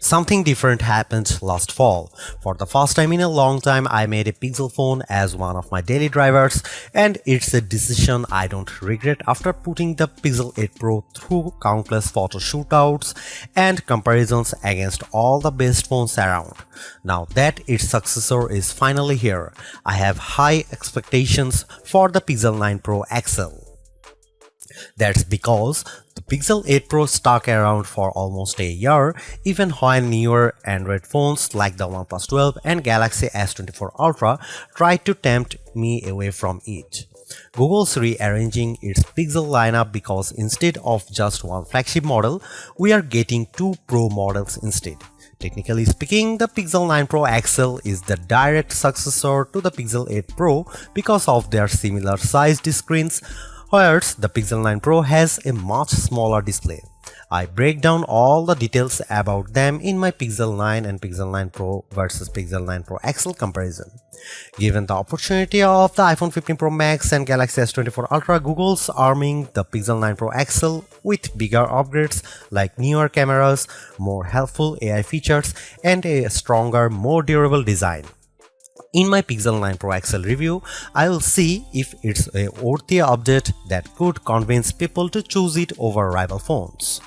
Something different happened last fall. For the first time in a long time, I made a Pixel phone as one of my daily drivers, and it's a decision I don't regret after putting the Pixel 8 Pro through countless photo shootouts and comparisons against all the best phones around. Now that its successor is finally here, I have high expectations for the Pixel 9 Pro XL. That's because the Pixel 8 Pro stuck around for almost a year, even when newer Android phones like the OnePlus 12 and Galaxy S24 Ultra tried to tempt me away from it. Google's rearranging its Pixel lineup because instead of just one flagship model, we are getting two Pro models instead. Technically speaking, the Pixel 9 Pro XL is the direct successor to the Pixel 8 Pro because of their similar sized screens, whereas the Pixel 9 Pro has a much smaller display. I break down all the details about them in my Pixel 9 and Pixel 9 Pro versus Pixel 9 Pro XL comparison. Given the opportunity of the iPhone 15 Pro Max and Galaxy S24 Ultra, Google's arming the Pixel 9 Pro XL with bigger upgrades like newer cameras, more helpful AI features, and a stronger, more durable design. In my Pixel 9 Pro XL review, I will see if it's a worthy update that could convince people to choose it over rival phones.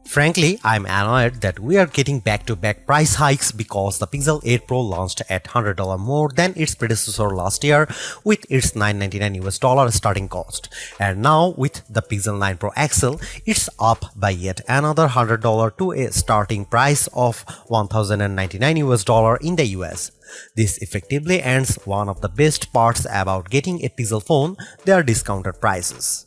Frankly, I'm annoyed that we are getting back-to-back price hikes because the Pixel 8 Pro launched at $100 more than its predecessor last year with its $999 starting cost. And now with the Pixel 9 Pro XL, it's up by yet another $100 to a starting price of $1,099 in the US. This effectively ends one of the best parts about getting a Pixel phone, their discounted prices.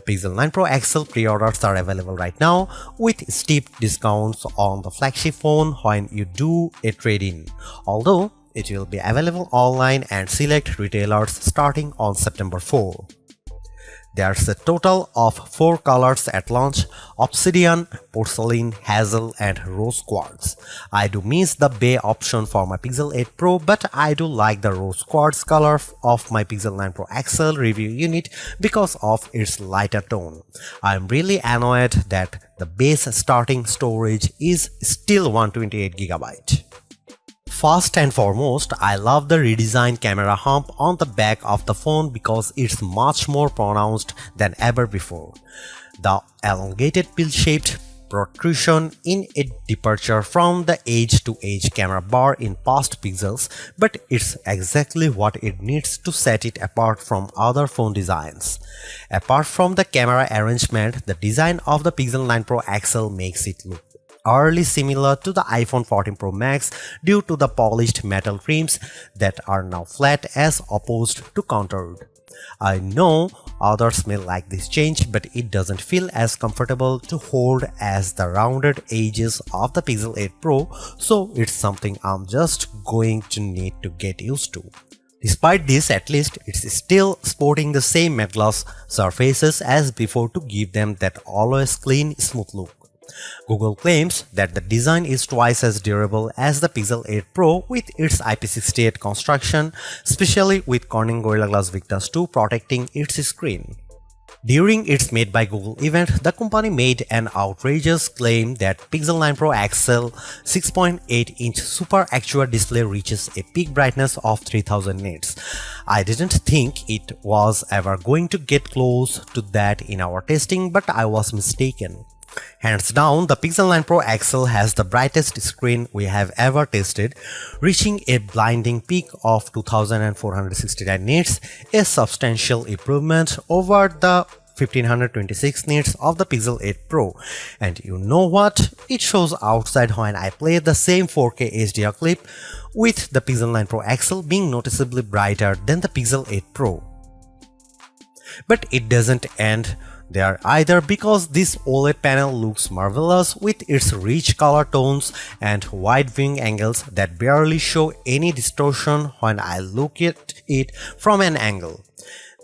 Pixel 9 Pro XL pre-orders are available right now with steep discounts on the flagship phone when you do a trade-in, although it will be available online and select retailers starting on September 4. There's a total of 4 colors at launch: Obsidian, Porcelain, Hazel, and Rose Quartz. I do miss the Bay option for my Pixel 8 Pro, but I do like the Rose Quartz color of my Pixel 9 Pro XL review unit because of its lighter tone. I'm really annoyed that the base starting storage is still 128GB. First and foremost, I love the redesigned camera hump on the back of the phone because it's much more pronounced than ever before. The elongated pill-shaped protrusion in a departure from the edge-to-edge camera bar in past Pixels, but it's exactly what it needs to set it apart from other phone designs. Apart from the camera arrangement, the design of the Pixel 9 Pro XL makes it look eerily similar to the iPhone 14 Pro Max due to the polished metal rims that are now flat as opposed to contoured. I know others may like this change, but it doesn't feel as comfortable to hold as the rounded edges of the Pixel 8 Pro, so it's something I'm just going to need to get used to. Despite this, at least it's still sporting the same matte gloss surfaces as before to give them that always clean, smooth look. Google claims that the design is twice as durable as the Pixel 8 Pro with its IP68 construction, especially with Corning Gorilla Glass Victus 2 protecting its screen. During its Made by Google event, the company made an outrageous claim that Pixel 9 Pro XL 6.8-inch Super Actua display reaches a peak brightness of 3000 nits. I didn't think it was ever going to get close to that in our testing, but I was mistaken. Hands down, the Pixel 9 Pro XL has the brightest screen we have ever tested, reaching a blinding peak of 2469 nits, a substantial improvement over the 1526 nits of the Pixel 8 Pro. And you know what? It shows outside when I play the same 4K HDR clip, with the Pixel 9 Pro XL being noticeably brighter than the Pixel 8 Pro. But it doesn't end there either, because this OLED panel looks marvelous with its rich color tones and wide viewing angles that barely show any distortion when I look at it from an angle.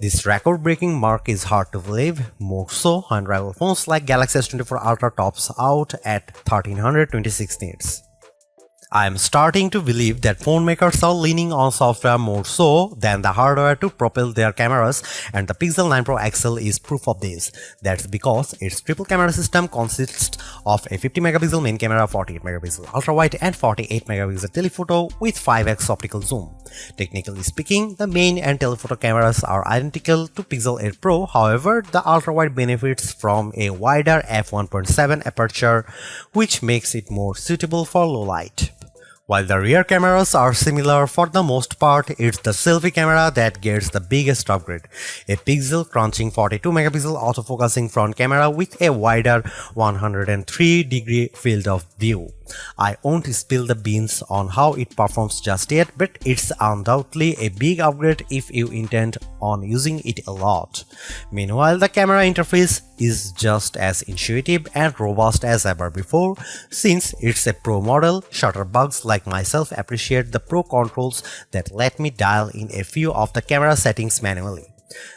This record-breaking mark is hard to believe, more so when rival phones like Galaxy S24 Ultra tops out at 1326 nits. I'm starting to believe that phone makers are leaning on software more so than the hardware to propel their cameras, and the Pixel 9 Pro XL is proof of this. That's because its triple camera system consists of a 50 megapixel main camera, 48 megapixel ultra wide, and 48 megapixel telephoto with 5x optical zoom. Technically speaking, the main and telephoto cameras are identical to Pixel 8 Pro. However, the ultra wide benefits from a wider f1.7 aperture, which makes it more suitable for low light. While the rear cameras are similar for the most part, it's the selfie camera that gets the biggest upgrade. A pixel crunching 42 megapixel autofocusing front camera with a wider 103-degree field of view. I won't spill the beans on how it performs just yet, but it's undoubtedly a big upgrade if you intend on using it a lot. Meanwhile, the camera interface is just as intuitive and robust as ever before. Since it's a Pro model, shutterbugs like myself appreciate the Pro controls that let me dial in a few of the camera settings manually.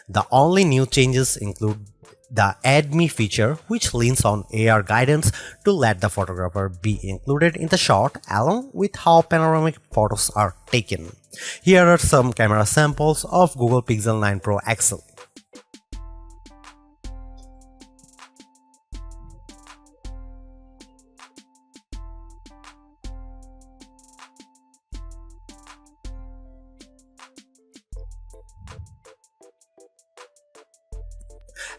The only new changes include the Add Me feature, which leans on AR guidance to let the photographer be included in the shot along with how panoramic photos are taken. Here are some camera samples of Google Pixel 9 Pro XL.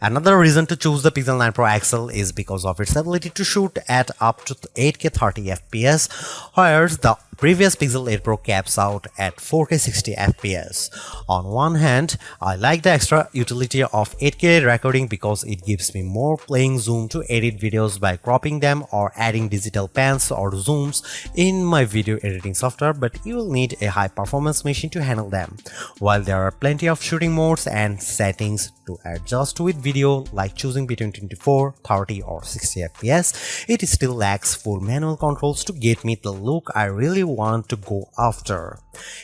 Another reason to choose the Pixel 9 Pro XL is because of its ability to shoot at up to 8K 30 FPS, whereas the previous Pixel 8 Pro caps out at 4K 60 FPS. On one hand, I like the extra utility of 8K recording because it gives me more playing zoom to edit videos by cropping them or adding digital pans or zooms in my video editing software, but you will need a high performance machine to handle them. While there are plenty of shooting modes and settings to adjust with video, like choosing between 24, 30 or 60 FPS, it still lacks full manual controls to get me the look I really want to go after.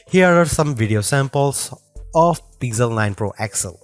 Here are some video samples of Pixel 9 Pro XL.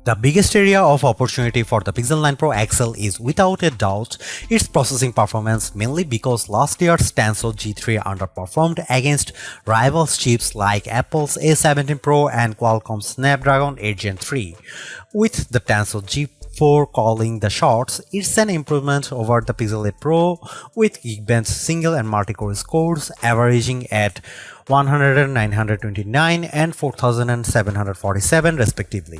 The biggest area of opportunity for the Pixel 9 Pro XL is without a doubt its processing performance, mainly because last year's Tensor G3 underperformed against rival chips like Apple's A17 Pro and Qualcomm's Snapdragon 8 Gen 3. With the Tensor G4 calling the shots, it's an improvement over the Pixel 8 Pro with Geekbench single and multi-core scores averaging at 100, 929 and 4747 respectively.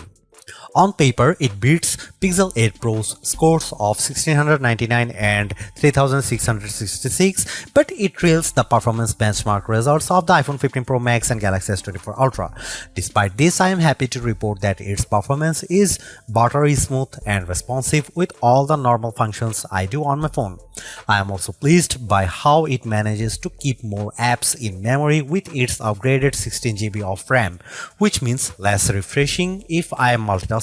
On paper, it beats Pixel 8 Pro's scores of 1699 and 3666, but it trails the performance benchmark results of the iPhone 15 Pro Max and Galaxy S24 Ultra. Despite this, I am happy to report that its performance is buttery smooth and responsive with all the normal functions I do on my phone. I am also pleased by how it manages to keep more apps in memory with its upgraded 16 GB of RAM, which means less refreshing if I am multitasking.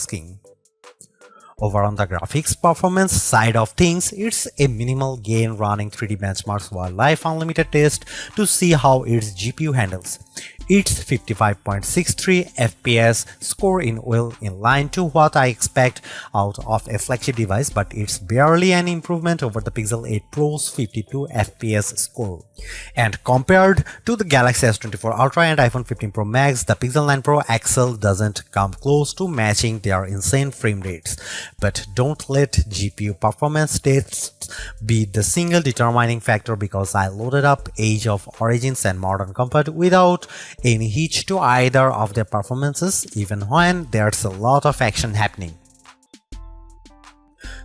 Over on the graphics performance side of things, it's a minimal gain running 3D benchmarks while Live Unlimited test to see how its GPU handles. Its 55.63 FPS score in well in line to what I expect out of a flagship device, but it's barely an improvement over the Pixel 8 Pro's 52 FPS score. And compared to the Galaxy S24 Ultra and iPhone 15 Pro Max, the Pixel 9 Pro XL doesn't come close to matching their insane frame rates. But don't let GPU performance tests be the single determining factor, because I loaded up Age of Origins and Modern Comfort without any hitch to either of their performances, even when there's a lot of action happening.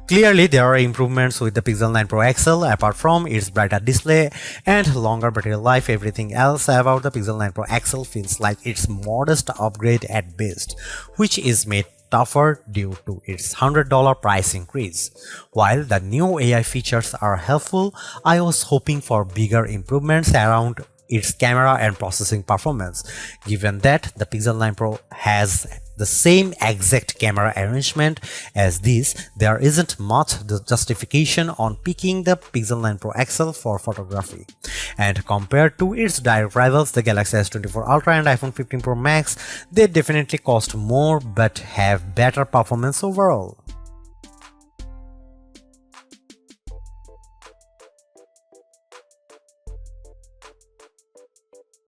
Clearly, there are improvements with the Pixel 9 Pro XL. Apart from its brighter display and longer battery life, everything else about the Pixel 9 Pro XL feels like it's modest upgrade at best, which is made tougher due to its $100 price increase. While the new AI features are helpful, I was hoping for bigger improvements around its camera and processing performance. Given that the Pixel 9 Pro has the same exact camera arrangement as this, there isn't much justification on picking the Pixel 9 Pro XL for photography. And compared to its direct rivals, the Galaxy S24 Ultra and iPhone 15 Pro Max, they definitely cost more but have better performance overall.